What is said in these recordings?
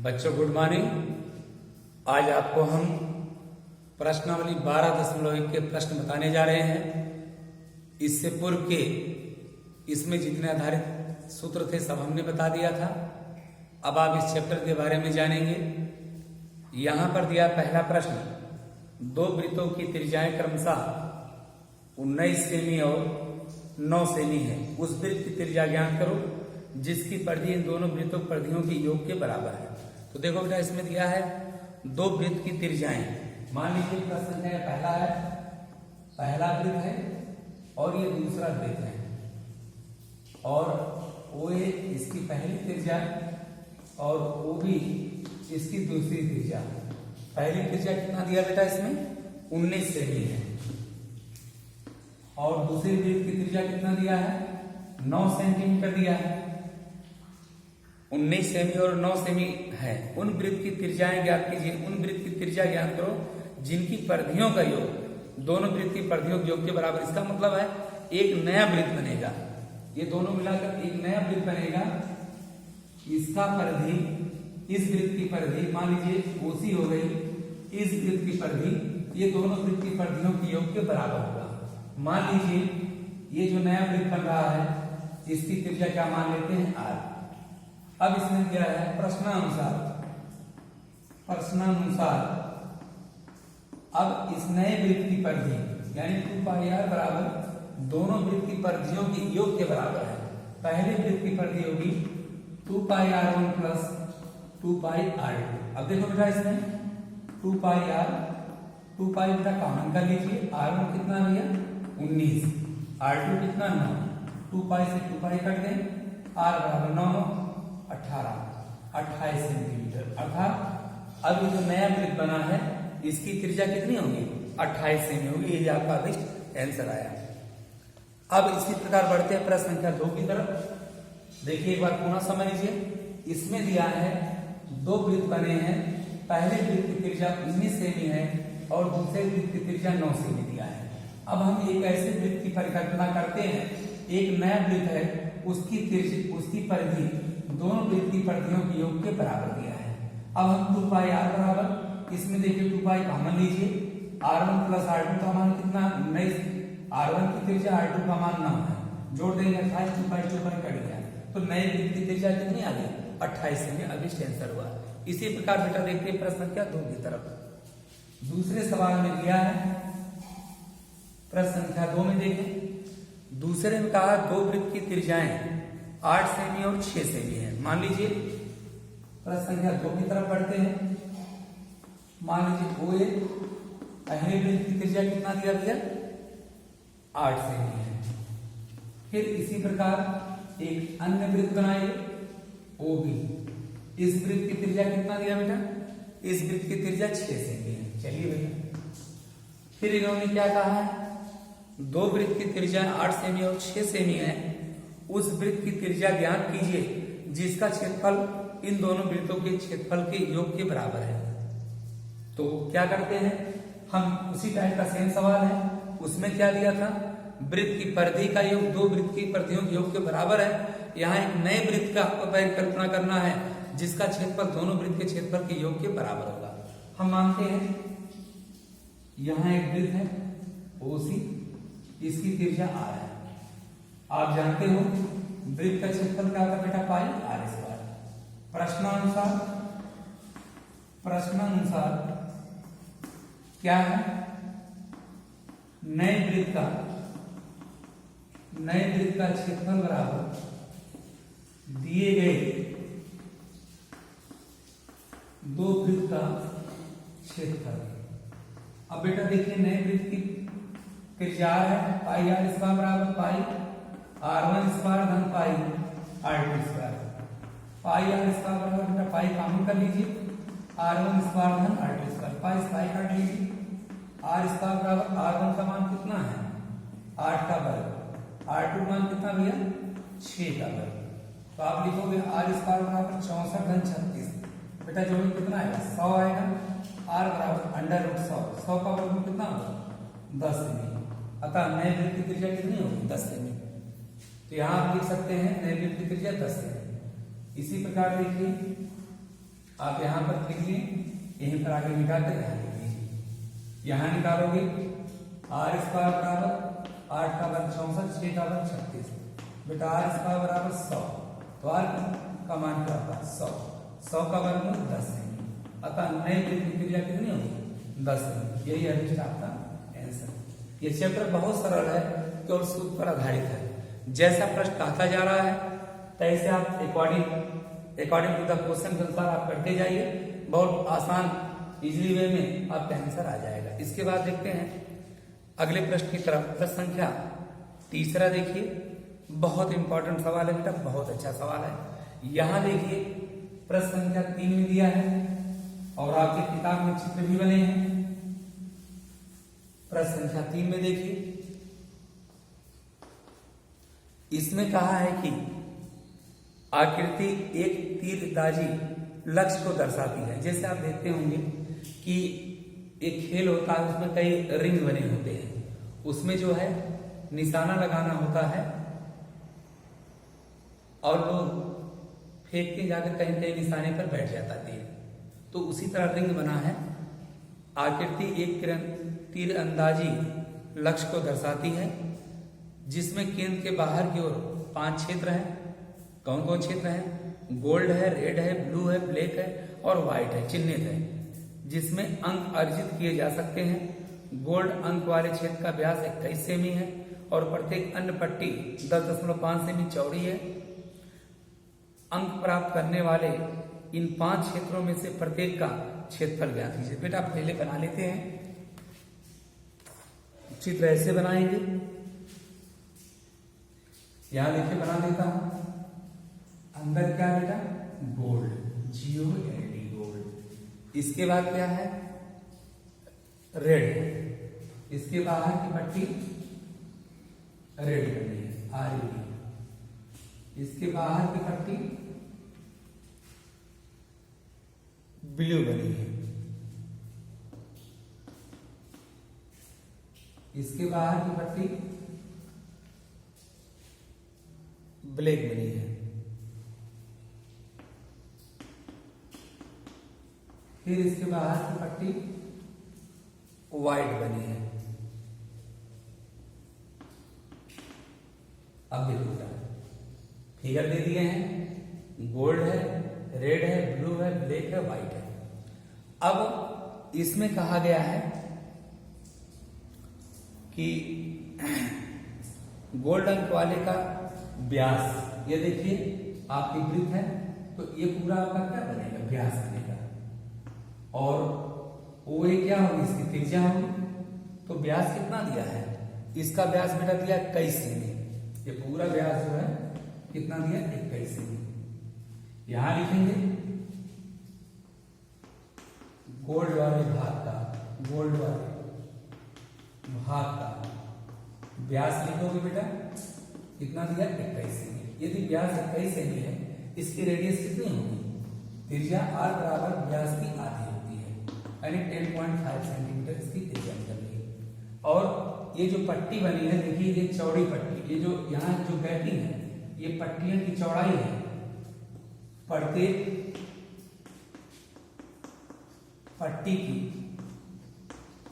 बच्चों good morning. आज आपको हम प्रश्नावली 12.1 के प्रश्न बताने जा रहे हैं। इससे पूर्व के इसमें जितने आधारित सूत्र थे सब हमने बता दिया था। अब आप इस चैप्टर के बारे में जानेंगे। यहाँ पर दिया पहला प्रश्न, दो वृत्तों की त्रिज्याएं क्रमशः 19 सेमी और 9 सेमी है। उस वृत्त की त्रिज्या ज्ञात करो जिसकी परिधि इन दोनों वृत्तों परिधियों के योग के बराबर है। तो देखो बेटा, इसमें दिया है दो वृत्त की त्रिज्याएं। मान लीजिए प्रश्न है पहला वृत्त है और ये दूसरा वृत्त है, और ओ ए इसकी पहली त्रिज्या और ओ बी इसकी दूसरी त्रिज्या। पहली त्रिज्या कितना दिया बेटा, इसमें 19 सेमी है, और दूसरी वृत्त की त्रिज्या कितना दिया है, 9 सेंटीमीटर दिया है। 19 सेमी और 9 सेमी है। उन वृत्त की त्रिज्याएं ज्ञात कीजिए। उन वृत्त की त्रिज्या ज्ञात करो जिनकी परिधियों का योग दोनों वृत्त की परिधियों के योग के बराबर। इसका मतलब है एक नया वृत्त बनेगा, ये दोनों मिलाकर एक नया वृत्त बनेगा। इसका परिधि इस वृत्त की परिधि मान लीजिए ओसी हो गई, इस वृत्त की परिधि ये दोनों वृत्त की परिधियों के योग के बराबर होगा। मान लीजिए ये जो नया वृत्त बन रहा है इसकी त्रिज्या क्या मान लेते हैं, आर। अब इसमें क्या है, प्रश्नानुसार अब इस नए वृत्त की परिधि यानी 2 पाई आर बराबर दोनों वृत्त की परिधियों के योग के बराबर है। पहले वृत्त की परिधि होगी 2 पाई आर 1 प्लस 2 पाई आर 2। अब देखो बेटा, इसमें 2 पाई बेटा कॉमन कर लीजिए। आर 1 कितना भैया 19, आर 2 कितना 9, 2 पाई से 2 पाई कट गए, आर बराबर 9 28 सेंटीमीटर। अर्थात अब ये जो नया वृत्त बना है इसकी त्रिज्या कितनी होगी, 28 सेमी होगी। ये आपका बेस्ट आंसर आया। अब इसी प्रकार बढ़ते हैं प्रश्न संख्या 2 की तरफ। देखिए एक बार पुनः समझ लीजिए। इसमें दिया है दो वृत्त बने हैं। पहले वृत्त की त्रिज्या 19 सेमी है और दूसरे वृत्त की त्रिज्या 9 सेमी दिया है। अब हम एक ऐसे वृत्त की परिकल्पना करते हैं, एक नया वृत्त है, उसकी परिधि दोनों वृत्त की परिधियों के योग के बराबर दिया है। अब हम 2 पाई आर बराबर, इसमें देखिए 2 पाई कॉमन लीजिए, R1 प्लस R2 का मान कितना 19, R1 की त्रिज्या R2 का मान 9 है, जोड़ देंगे 28, 2 पाई कट गया, तो नए वृत्त की त्रिज्या कितनी आ गई 28 सेमी। अभी आंसर हुआ। इसी प्रकार बेटा देखिए प्रश्न संख्या 2 की तरफ। दूसरे सवाल में दिया है प्रश्न संख्या 2 में देखें। दूसरे में कहा दो वृत्त की त्रिज्याएं 8 सेमी और 6 सेमी है। मान लीजिए प्रश्न संख्या 2 की तरफ बढ़ते हैं। मान लीजिए ओ ए पहले वृत्त की त्रिज्या कितना दिया भैया 8 सेमी है। फिर इसी प्रकार एक अन्य वृत्त बनाइए ओ बी। इस वृत्त की त्रिज्या कितना दिया बेटा, इस वृत्त की त्रिज्या 6 सेमी है। चलिए भैया, फिर इन्होंने क्या कहा है, दो वृत्त की त्रिज्या 8 सेमी और 6 सेमी है। उस वृत्त की त्रिज्या ज्ञात कीजिए जिसका क्षेत्रफल इन दोनों वृत्तों के क्षेत्रफल के योग के बराबर है। तो क्या करते हैं हम, उसी टाइप का सेम सवाल है। उसमें क्या दिया था, वृत्त की परिधि का योग दो वृत्त की परिधियों के योग के बराबर है। यहाँ एक नए वृत्त का आपको परिकल्पना करना है जिसका क्षेत्रफल दोनों वृत्त के क्षेत्रफल के योग के बराबर होगा। हम मानते हैं यहाँ एक वृत्त है ओसी, इसकी त्रिज्या आर है। आप जानते हो वृत्त का क्षेत्रफल क्या होता है बेटा, पाई आर स्क्वायर। प्रश्नानुसार क्या है, नए वृत्त का क्षेत्रफल बराबर दिए गए दो वृत्त का क्षेत्रफल। अब बेटा देखिए नए वृत्त की त्रिज्या है पाई आर स्क्वायर बराबर पाई R1 स्क्वायर धन pi R2 square. Pi R square बराबर बेटा पाई कॉमन कर लीजिए, R1 स्क्वायर धन R2 स्क्वायर, पाई काट लीजिए। R स्क्वायर बराबर R1 का मान कितना है 8 का वर्ग, R2 मान कितना भैया 6 का वर्ग। तो आप लिखोगे R स्क्वायर बराबर 64 धन 36। बेटा जो कितना आएगा 100 आएगा। R बराबर अंडर रूट 100 का वर्ग कितना होगा 10 सेमी। अतः नए वृत्त की त्रिज्या कितनी होगी 10 सेमी। तो यहां आप लिख सकते हैं नए वृत्त की त्रिज्या 10 सेमी। इसी प्रकार देखिए आप यहाँ पर लिख लिए, यहीं पर आगे निकालते यहाँ लिख लीजिए। यहाँ निकालोगे आर स्क्वायर बराबर 8 का वर्ग 64, 6 का वर्ग 36, बेटा आर स्क्वायर बराबर 100, तो आर का मान क्या होगा 100, 100 का वर्गमूल 10 है, अतः नई वृत्त की त्रिज्या कितनी होगी 10 है। यही है बेटा आपका आंसर। ये चैप्टर बहुत सरल है केवल सूत्र पर आधारित है। जैसा प्रश्न आता जा रहा है तैसे आप अकॉर्डिंग टू द क्वेश्चन के अनुसार आप करते जाइए, बहुत आसान इजली वे में आपका आंसर आ जाएगा। इसके बाद देखते हैं अगले प्रश्न की तरफ। प्रश्न संख्या तीसरा देखिए, बहुत इंपॉर्टेंट सवाल है बेटा, बहुत अच्छा सवाल है। यहां देखिए प्रश्न संख्या 3 में दिया है और आपके किताब में चित्र भी बने हैं। प्रश्न संख्या 3 में देखिए, इसमें कहा है कि आकृति एक तीरंदाजी लक्ष्य को दर्शाती है। जैसे आप देखते होंगे कि एक खेल होता है, उसमें कई रिंग बने होते हैं, उसमें जो है निशाना लगाना होता है और लोग फेंक के जाकर कहीं कहीं निशाने पर बैठ जाता है। तो उसी तरह रिंग बना है। आकृति एक तीरंदाजी लक्ष्य को दर्शाती है, जिसमें केंद्र के बाहर की ओर 5 क्षेत्र हैं। कौन कौन क्षेत्र हैं? गोल्ड है, रेड है, ब्लू है, ब्लैक है और व्हाइट है, चिन्हित है, जिसमें अंक अर्जित किए जा सकते हैं। गोल्ड अंक वाले क्षेत्र का व्यास 21 सेमी है और प्रत्येक अन्य पट्टी 10.5 सेमी चौड़ी है। अंक प्राप्त करने वाले इन 5 क्षेत्रों में से प्रत्येक का क्षेत्रफल ज्ञात कीजिए। बेटा पहले बना लेते हैं, चित्र ऐसे बनाएंगे। यहां देखिए बना देता हूं। अंदर क्या बेटा? Gold, GOLD gold. इसके बाद क्या है? रेड। इसके बाहर की पट्टी रेड बनी है, RED। इसके बाहर की पट्टी ब्लू बनी है। इसके बाहर की पट्टी ब्लैक बनी है। फिर इसके बाहर की पट्टी व्हाइट बनी है। अब देखो क्या फिगर दे दिए हैं, गोल्ड है, रेड है, ब्लू है, ब्लैक है, व्हाइट है। अब इसमें कहा गया है कि गोल्ड अंक वाले का व्यास, ये देखिए आपकी वृत्त है तो ये पूरा आपका क्या बनेगा? व्यास बनेगा। और OA क्या होगी? इसकी त्रिज्या होगी। तो व्यास कितना दिया है? इसका व्यास बेटा दिया 21 सेमी। ये पूरा व्यास जो है कितना दिया? 21 सेमी। यहां लिखेंगे गोल्ड वाले भाग का, गोल्ड वाले भाग का व्यास लिखोगे बेटा कितना दिया? 21 सेमी। यदि व्यास 21 सेमी है, इसकी रेडियस कितनी होगी? त्रिज्या r बराबर व्यास की आधी होती है, यानी 10.5 सेंटीमीटर इसकी त्रिज्या निकल गई। और ये जो पट्टी बनी है देखिए, ये चौड़ी पट्टी, ये जो यहाँ जो गैपिंग है, ये पट्टियों की चौड़ाई है। प्रत्येक पट्टी की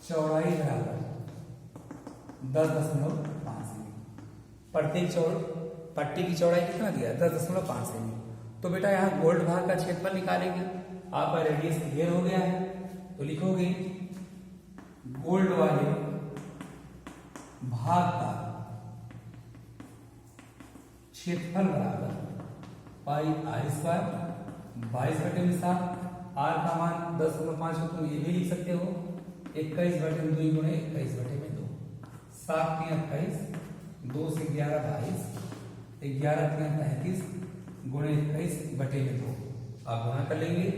चौड़ाई बराबर 10.5 सेमी। प्रत्येक पट्टी की चौड़ाई कितना दिया? 10.5 सेमी। तो बेटा यहाँ गोल्ड भाग का क्षेत्रफल निकालेंगे। आपका रेडियस क्लियर हो गया है, तो लिखोगे गोल्ड वाले भाग का क्षेत्रफल बराबर पाई r स्क्वायर 22/7। r का मान 10.5 हो तो ये भी लिख सकते हो 21/2 गुणे 21/2। 7 × 21, 2 से 11 22, 11 × 33 गुणे 21/2 आप गुणा कर लेंगे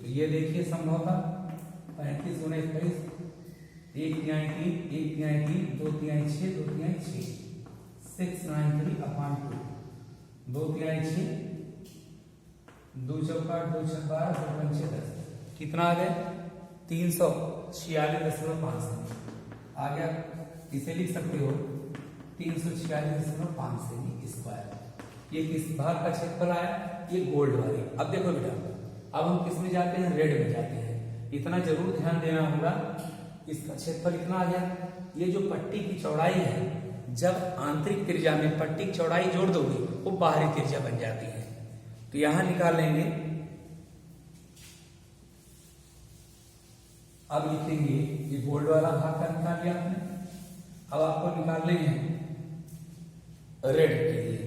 तो ये देखिए संभव था 35 गुणे 21, 1/3, 1/3, 2/3, 6, 2/3, 6, 693/2, 2/3, 2 चौका 2 छक्का 2 पंचे 10, कितना आ गया? 346.5 आ गया। इसे लिख सकते हो 346.5 सेमी स्क्वायर। ये किस भाग का क्षेत्रफल आया? ये गोल्ड वाली। अब देखो बेटा अब हम किस में जाते हैं, रेड में जाते हैं। इतना जरूर ध्यान देना होगा, इसका क्षेत्रफल इतना आ गया। ये जो पट्टी की चौड़ाई है, जब आंतरिक त्रिज्या में पट्टी की चौड़ाई जोड़ दोगे वो बाहरी त्रिज्या बन जाती है। तो यहां निकाल लेंगे, अब लिखेंगे ये गोल्ड वाला भाग का निकाल लिया आपने। अब आपको निकाल लेंगे रेड के लिए,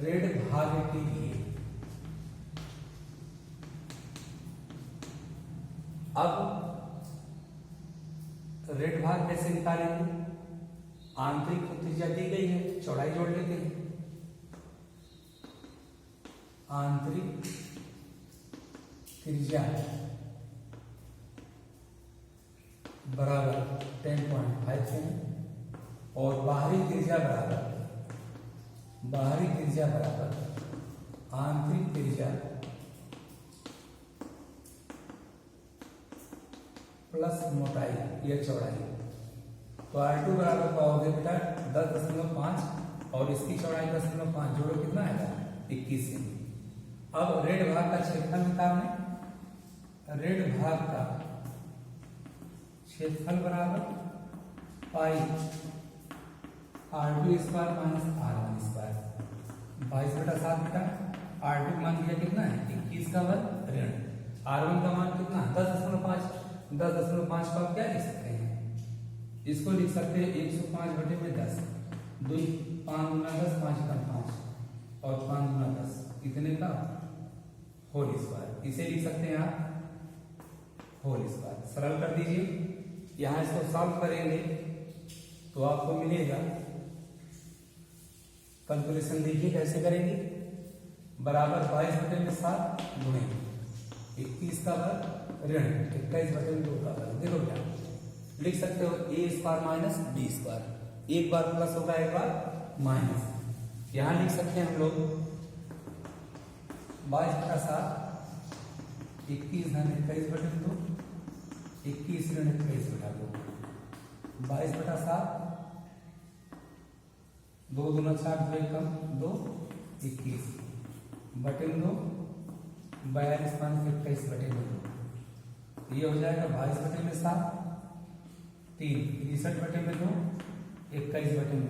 रेड भाग के लिए। अब रेड भाग कैसे निकालेंगे, आंतरिक त्रिज्या दी गई है, चौड़ाई जोड़ लेते हैं। आंतरिक त्रिज्या बराबर 10.5 सेमी और बाहरी त्रिज्या बराबर आंतरिक त्रिज्या प्लस मोटाई या चौड़ाई। तो R2 बराबर पाओगे बेटा 10.5 और इसकी चौड़ाई 10.5, जोड़ो कितना आएगा 21 सेमी। अब रेड भाग का क्षेत्रफल निकालना, रेड भाग का क्षेत्रफल बराबर पाई R2 square minus R1 square, 22/7 बेटा। R2 मान दिया कितना है 21 का वर्ग ऋण R1 का मान कितना 10.5। 10.5 को आप क्या लिख सकते हैं, इसको लिख सकते हैं 105/10, 2 5 गुना 10, 5 का 5 और 5 गुना 10 इतने का होल स्क्वायर, इसे लिख सकते हैं आप होल स्क्वायर। सरल कर दीजिए, यहां इसको सॉल्व करेंगे तो आपको मिलेगा, कैलकुलेशन देखिए कैसे करेंगे, बराबर 22/7 गुणे 21 का वर्ग ऋण 21/2 का वर्ग। देखो क्या लिख सकते हो, ए स्क्वायर माइनस बी स्क्वायर, एक बार प्लस होगा एक बार माइनस। यहां लिख सकते हैं हम लोग 22/7 21 धन 21/2, 21 ऋण 21/2, 22/7 2 दूना 4, 2 कम 2 21 बटे 2, 42 5 21/2, ये हो जाएगा 22/7, 3 63/2, 21/2,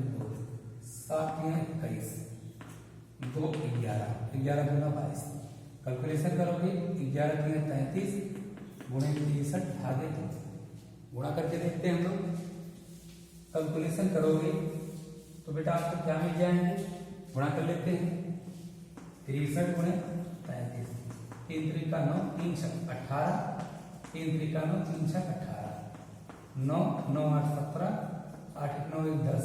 7 21, 2 11, 11 दूना 22। कैलकुलेशन करोगे 11 3 33 गुणे 63 भागे 2, गुणा करके देखते हैं हम लोग। कैलकुलेशन करोगे तो बेटा आपको क्या मिल जाएंगे, गुणा कर लेते हैं 63 गुणे 33, 3 3 का 9, 3 6 18, 3 3 का 9, 3 6 18, 9 9 8 17, 8 9 1 10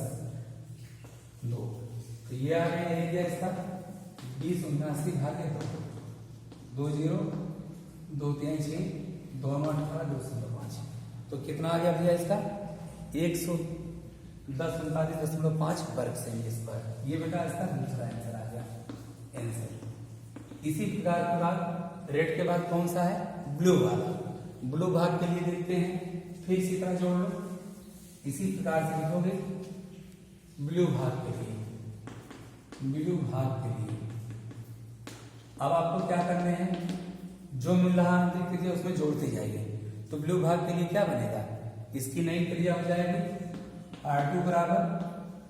2। तो ये आ गया एरिया इसका 2079 भागे 2, 2 0 2 3 6 2 9 18 2.5। तो कितना आ गया भैया इसका 110.39.5 वर्ग सेमी स्क्वायर। ये बेटा इसका दूसरा आंसर आ गया आंसर। इसी प्रकार के बाद रेड के बाद कौन सा है, ब्लू भाग। ब्लू भाग के लिए देखते हैं, फिर इसी तरह जोड़ लो, इसी प्रकार से लिखोगे ब्लू भाग के लिए, ब्लू भाग के लिए। अब आपको क्या करने हैं, जो मिल रहा आंतरिक त्रिज्या उसमें जोड़ते जाइए। तो ब्लू भाग के लिए क्या बनेगा, इसकी नई त्रिज्या हो जाएगी R2 बराबर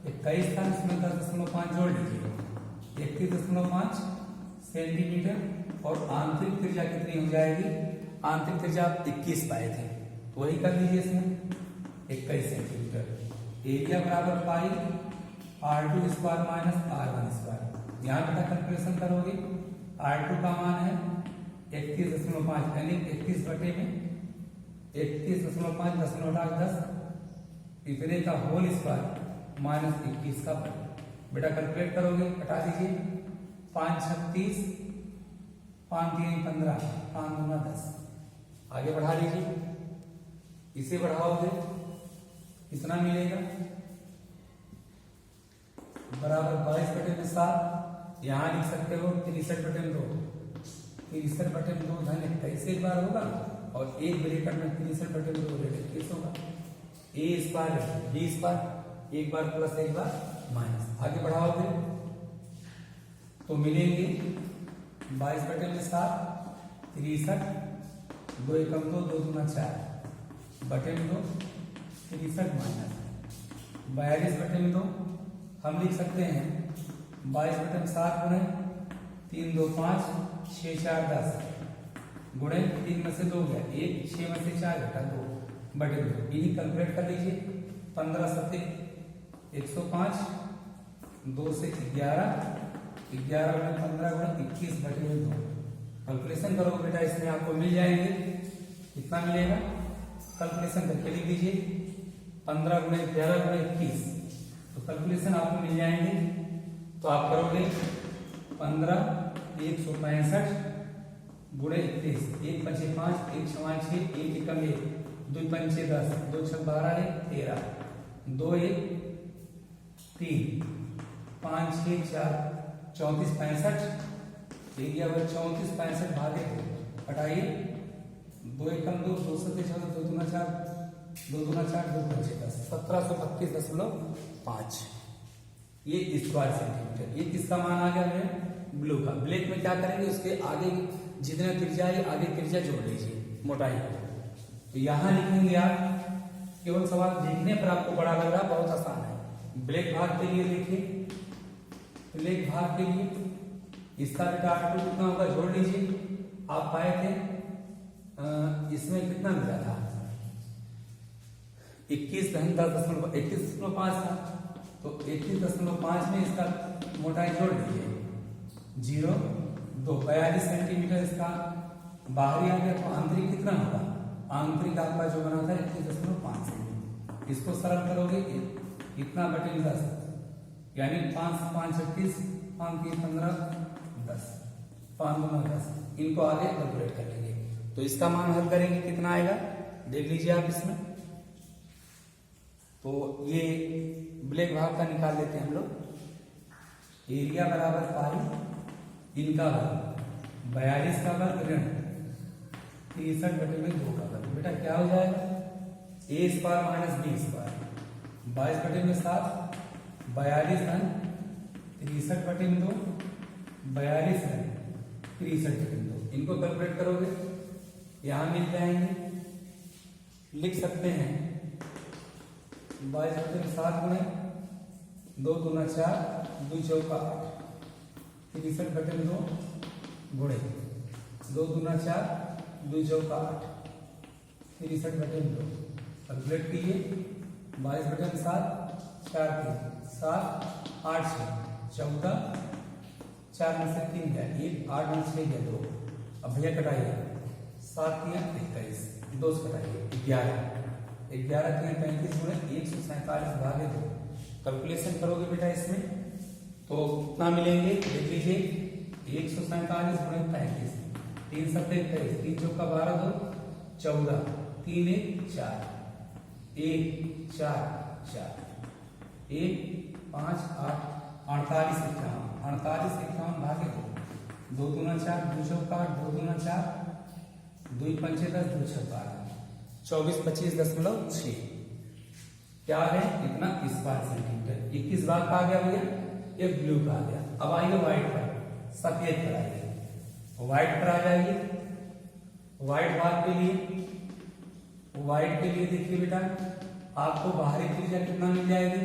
21 था, इसमें 10.5 जोड़ लीजिए 31.5 सेंटीमीटर और आंतरिक त्रिज्या कितनी हो जाएगी, आंतरिक त्रिज्या आप 21 पाए थे तो वही कर लीजिए इसमें 21 सेंटीमीटर। एरिया बराबर पाई R2 square minus R1 square. यहाँ बेटा कैलकुलेशन करोगे R2 का मान है 31.5 यानी 31 बटे में 31.5 10 इतने का होल स्क्वायर माइनस 21 का वर्ग। बेटा कैलकुलेट करोगे, हटा दीजिए 5 36 5 3 15 5 2 10, आगे बढ़ा लीजिए, इसे बढ़ाओगे कितना मिलेगा बराबर 22/7। यहाँ लिख सकते हो 63/2, 63/2 धन 21 एक बार होगा और एक ब्रैकेट में 63/2 21 होगा। ए स्क्वायर बी स्क्वायर, एक बार प्लस एक बार माइनस, आगे बढ़ाओगे तो मिलेंगे 22 बटे में 7 63, 2 एकम 2, 2 दूना 4 बटे में 2 63 माइनस 42 बटे में 2 हम लिख सकते हैं 22 बटे में 7 गुणे 3 2 5 6 4 10 गुणे 3 में से 2 गया 1, 6 में से 4 घटा 2 बटे 2, इन्हीं कैलकुलेट कर लीजिए। 15 7 105, 2 से 11, 11 गुणे 15 गुणे 21 बटे 2। कैलकुलेशन करोगे बेटा इसमें आपको मिल जाएंगे, कितना मिलेगा कैलकुलेशन करके लिख दीजिए। 15 गुणे 11 गुणे 21, तो कैलकुलेशन आपको मिल जाएंगे। तो आप करोगे 15 165 गुणे 31, 1 5 5, 1 6 6, 1 एकम 1, 2 5 10, 2 6 12 13, 2 1 3, 5 6 4 34 65, एरिया पर 34 65 भागे 2 हटाइए, 2 एकम 2, 2 7 6, 2 दूना 4, 2 दूना 4, 2 5 10, 1732.5 ये स्क्वायर सेंटीमीटर। ये किसका मान आ गया है? ब्लू का। ब्लैक में क्या करेंगे, उसके आगे जितना त्रिज्या है आगे त्रिज्या जोड़ लीजिए मोटाई को। तो यहां लिखेंगे आप, केवल सवाल देखने पर आपको बड़ा लग रहा है, बहुत आसान है। ब्लैक भाग के लिए देखिए, ब्लैक भाग के लिए इसका बेटा R2 कितना होगा जोड़ लीजिए। आप पाए थे इसमें कितना मिला था 21.5 था, तो 21.5 में इसका मोटाई जोड़ लीजिए 0 2 42 सेंटीमीटर इसका बाहरी आ गया। तो आंतरिक कितना होगा, आंतरिक आपका जो बना था 21.5 सेंटीमीटर। इसको सरल करोगे इतना बटे 10, यानी 5 5 36, 5 3 15 10, 5 2 10, इनको आगे कैलकुलेट कर लेंगे। तो इसका मान हल करेंगे कितना आएगा देख लीजिए आप इसमें। तो ये ब्लैक भाग का निकाल लेते हैं हम लोग। एरिया बराबर पाई, इनका वर्ग 42 का वर्ग ऋण 63 बटे में 2 का वर्ग। बेटा क्या हो जाएगा, a square minus b square 22 बटे में 7, 42 धन 63 बटे में 2, 42 धन 63 बटे में 2। इनको कैलकुलेट करोगे यहां मिल जाएंगे। लिख सकते हैं 22 बटे में 7 गुणे 2 दूना 4, 2 चौका 8, 63 बटे में 2 गुणे 2 दूना 4, 2 चौका 8, 63 बटे में 2। कैलकुलेट कीजिए 22 बटे में 7, 4 3 7 8 6 14, 4 में से 3 गया 1, 8 में 6 गया 2। अब भैया कटाइए 7 3 21, 2 से कटाइए 11, 11 3 35 गुणे 147 भागे 2। कैलकुलेशन करोगे बेटा इसमें तो कितना मिलेंगे देख लीजिए। 147 गुणे 35, 3 7 23, 3 चौका 12 2 14, 3 1 4, 1 4 4, 1 5 8 48 51 भागे 2, 2 दूना 4, 2 चौका 8, 2 दूना 4, 2 5 10, 2 6 12, 24 25.6 क्या है इतना स्क्वायर सेंटीमीटर। ये किस भाग का आ गया भैया, ये ब्लू का आ गया। अब आइए व्हाइट पर, सफेद पर आइए, व्हाइट पर आ जाइए। व्हाइट भाग के लिए, व्हाइट के लिए देखिए बेटा आपको बाहरी त्रिज्या कितना मिल जाएगी,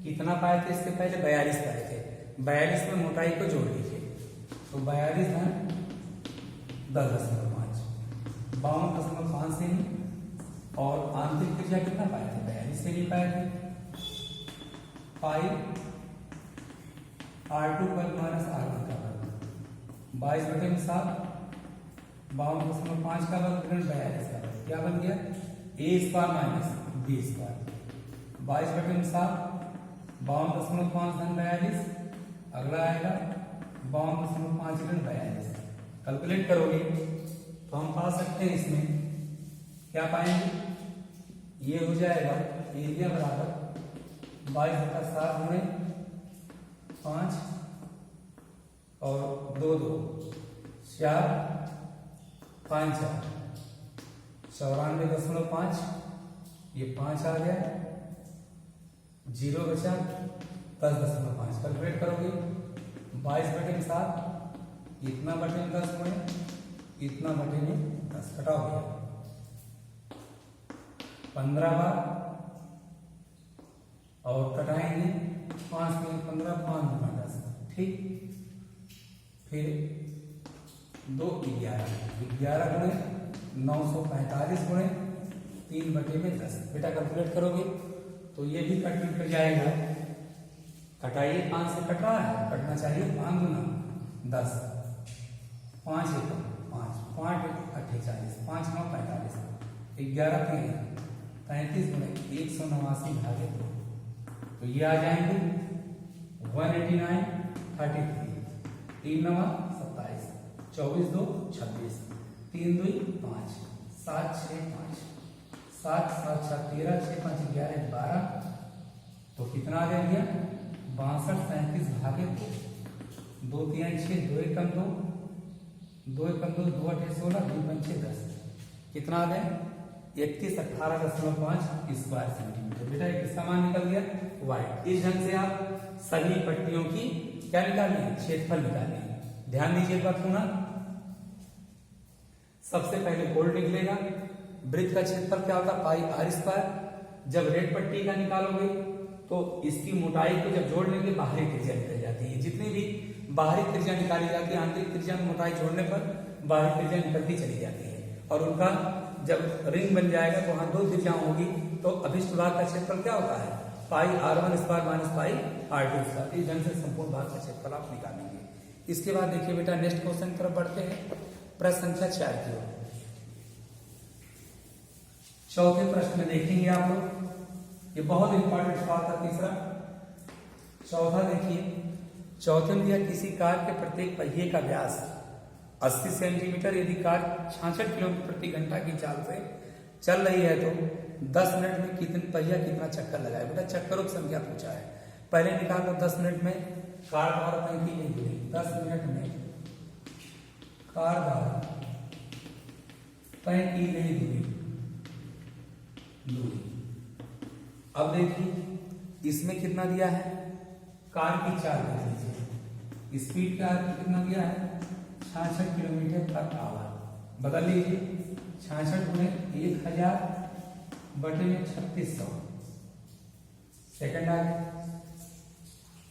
कितना पाए थे इसके पहले 42 पाए थे। 42 में मोटाई को जोड़ लीजिए तो 42 धन 10.5, 52.5 से नहीं। और आंतरिक त्रिज्या कितना पाए थे 42 से नहीं पाए थे। पाई R2 वर्ग माइनस R1 का वर्ग 22 बटे में 7, 52.5 का वर्ग ऋण 42 का वर्ग क्या बन गया a square minus b square. 22 बटे में 7, 52.5 धन 42, अगला आएगा 52.5 ऋण 42। कैलकुलेट करोगे तो हम पा सकते हैं इसमें क्या पाएंगे, ये हो जाएगा एरिया बराबर 22 बटा 7 गुणे 5 और 2 2 4 5 4 94.5, ये 5 आ गया, 0 बचा 10.5। कैलकुलेट करोगे 22 बटे में 7, इतना बटे में 10 गुणे इतना बटे में 10 घटाओ भैया 15 बार और कटाएंगे 5 में 15 5 में 10 ठीक। फिर 2 11 गुणे 945 गुणे 3 बटे में 10 बेटा कैलकुलेट करोगे तो ये भी कट जाएगा। कटाइए 5 से कट रहा है कटना चाहिए 5 गुना 10 5 1 5 5 48 5 9 45 11 3 35 गुणे 189 भागे 2 तो ये आ जाएंगे 189 33 3 9 27 24 2 26 3 2 5 7 6 5 7 7 6 13 6 5 11 12 तो कितना आ गया 62 37 भागे 2 3 6 2 1 2 2 1 2 2 8 16 2 5 10 कितना आ गया 3118.5 स्क्वायर सेंटीमीटर। बेटा एक समान निकल गया वाई। इस ढंग से आप सभी पट्टियों की क्या निकालिए क्षेत्रफल निकालिए। ध्यान दीजिए बात सुना। सबसे पहले कोण निकलेगा। वृत्त का क्षेत्रफल क्या होता है पाई आर स्क्वायर। जब रेड पट्टी का निकालोगे तो इसकी मोटाई को जब जोड़ लेंगे बाहरी त्रिज्या निकल जाती है। जितनी भी बाहरी त्रिज्या निकाली जाती है आंतरिक त्रिज्या में मोटाई जोड़ने पर बाहरी त्रिज्या निकलती चली जाती है और उनका जब रिंग बन जाएगा तो वहां 2 त्रिज्याएं होगी तो अभिष्ट भाग का क्षेत्रफल क्या होता है पाई r1 square minus pi r2 square. इस ढंग से संपूर्ण भाग का क्षेत्रफल आप निकालेंगे। इसके बाद देखिए बेटा नेक्स्ट क्वेश्चन की तरफ बढ़ते हैं। प्रश्न संख्या 4 की ओर। चौथे प्रश्न में देखेंगे आप लोग ये बहुत इंपॉर्टेंट सवाल था तीसरा। चौथा देखिए चौथे में दिया किसी कार के प्रत्येक पहिए का व्यास 80 सेंटीमीटर यदि कार 66 किलोमीटर प्रति घंटा की चाल से चल रही है तो 10 मिनट में कितने पहिया कितना चक्कर लगाए। बेटा चक्करों की संख्या पूछा है। पहले निकालो 10 मिनट में कार द्वारा तय की गई दूरी 10 मिनट में कार द्वारा तय की गई दूरी। अब देखिए इसमें कितना दिया है कार की चाल देख लीजिए। स्पीड कार कितना दिया है 66 किलोमीटर पर आवर। बदल लीजिए 66 गुणे 1000 बटे में 3600 सेकंड आ गया।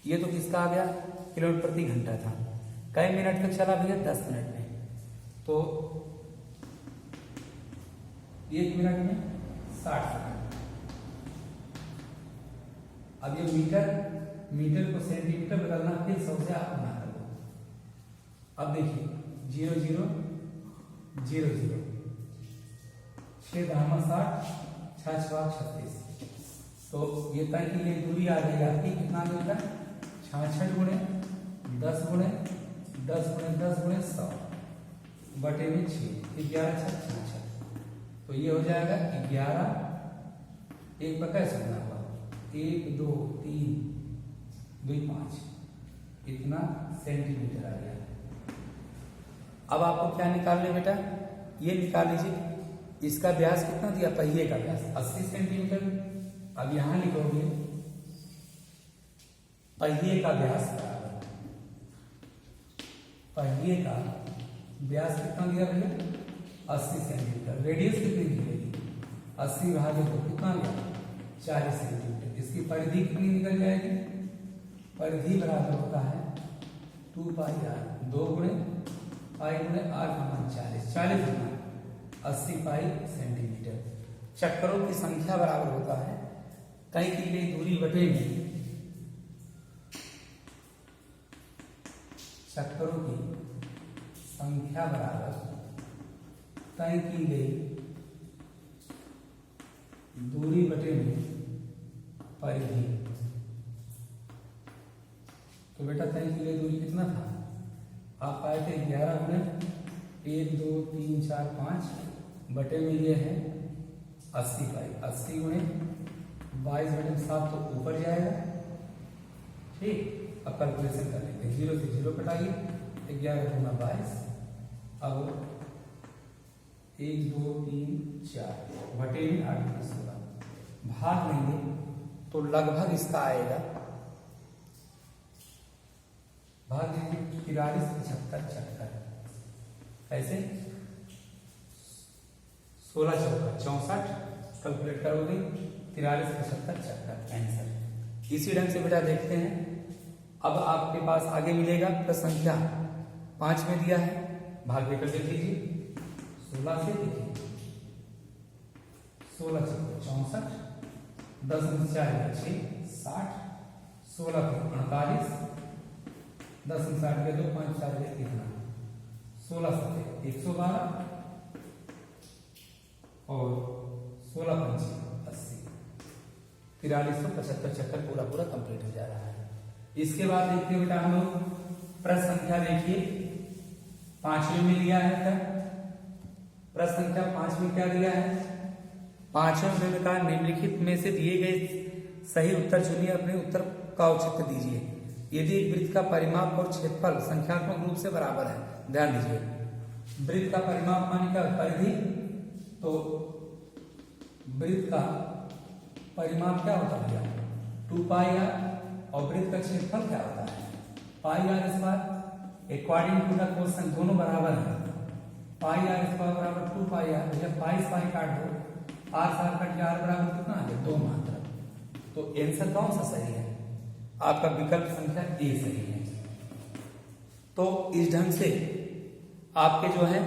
ये तो किसका आ गया किलोमीटर प्रति घंटा था। कई मिनट तक चला भैया 10 मिनट में तो 1 मिनट में 60 सेकंड। अब ये मीटर को सेंटीमीटर बदलना फिर 100 से आप गुना कर दो। अब देखिए 0 0 0 0 6 दामा 60 6 6 36 तो ये तय की ये दूरी आ जाएगी आपकी कितना मिलता है 66 गुणे 10 गुणे 10 गुणे 10 गुणे 100 बटे में 6 11 6 66 तो ये हो जाएगा 11 एक पर कैसे गुना हुआ 1 2 3 2 5 इतना सेंटीमीटर आ गया। अब आपको क्या निकालना है बेटा ये निकाल लीजिए इसका व्यास कितना दिया पहिए का व्यास 80 सेंटीमीटर। अब यहां लिखोगे पहिए का व्यास बराबर पहिए का व्यास कितना दिया भैया 80 सेंटीमीटर। रेडियस कितनी दी गई 80 भागे 2 कितना गया 40 सेंटीमीटर। इसकी परिधि कितनी निकल जाएगी परिधि बराबर होता है 2 पाई r 2 गुणे पाई गुणे r का मान 40 गुना 80 पाई सेंटीमीटर। चक्करों की संख्या बराबर होता है तय की गई दूरी बटे में चक्करों की संख्या बराबर तय की गई दूरी बटे में परिधि। तो बेटा तय की गई दूरी कितना था आप पाए थे 11 गुणे 1 2 3 4 5 बटे में ये है 80 पाई 80 गुणे 22 बटे 7 तो ऊपर जाएगा ठीक। अब कैलकुलेशन कर लेते हैं 0 से 0 कटाइए 11 गुना 22 अब 1 2 3 4 बटे में 8 गुना 16 भाग लेंगे तो लगभग इसका आएगा भाग दीजिए 43 75 74 ऐसे 16 चौका 64 कैलकुलेट करोगे 43 75 74 आंसर। इसी ढंग से बेटा देखते हैं। अब आपके पास आगे मिलेगा प्रश्न संख्या 5 में दिया है, भाग देकर देख लीजिए 16 से देखिए 16 चौका 64 10 4 6 60 16 48 10 60 2 5 4 कितना 16 7 112 और 16 5 80 4375 चक्कर पूरा पूरा कंप्लीट हो जा रहा है। इसके बाद देखते हैं बेटा हम लोग प्रश्न संख्या देखिए 5वें में लिया है। क्या प्रश्न संख्या 5 में क्या दिया है? 5वें में कहा निम्नलिखित में से दिए गए सही उत्तर चुनिए, अपने उत्तर का औचित्य दीजिए। यदि एक वृत्त का परिमाप और क्षेत्रफल संख्यात्मक रूप से बराबर है, ध्यान दीजिए वृत्त का परिमाप माने क्या परिधि, तो वृत्त का परिमाप क्या होता है 2 पाई आर और वृत्त का क्षेत्रफल क्या होता है pi R square. According to the question दोनों बराबर है, पाई आर स्क्वायर बराबर 2 पाई आर। जब पाई पाई काट दो आर सार काट के आर बराबर कितना आ गया 2 मात्रा। तो आंसर कौन सा सही है? आपका विकल्प संख्या ए सही है। तो इस ढंग से आपके जो है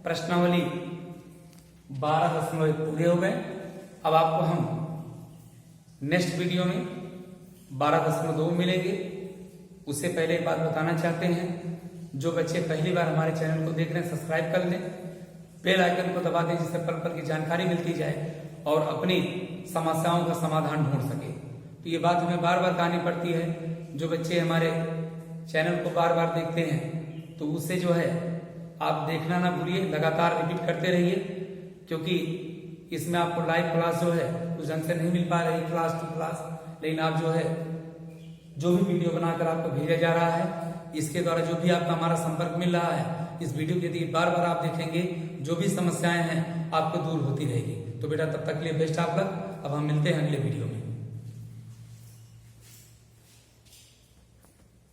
प्रश्नावली 12.1 पूरे हो गए। अब आपको हम नेक्स्ट वीडियो में 12.2 मिलेंगे। उससे पहले एक बात बताना चाहते हैं, जो बच्चे पहली बार हमारे चैनल को देख रहे हैं सब्सक्राइब कर लें, बेल आइकन को दबा दें जिससे पल पल की जानकारी मिलती जाए और अपनी समस्याओं का समाधान ढूंढ सके। तो ये बात हमें बार बार कहनी पड़ती है। जो बच्चे हमारे चैनल को बार बार देखते हैं तो उससे जो है आप देखना ना भूलिए, लगातार रिपीट करते रहिए, क्योंकि इसमें आपको लाइव क्लास जो है उस ढंग से नहीं मिल पा रही क्लास टू क्लास, लेकिन आप जो है जो भी वीडियो बनाकर आपको भेजा जा रहा है इसके द्वारा जो भी आपका हमारा संपर्क मिल रहा है, इस वीडियो को यदि बार बार आप देखेंगे जो भी समस्याएं हैं आपको दूर होती रहेगी। तो बेटा तब तक के लिए बेस्ट ऑफ लक। अब हम मिलते हैं अगले वीडियो में।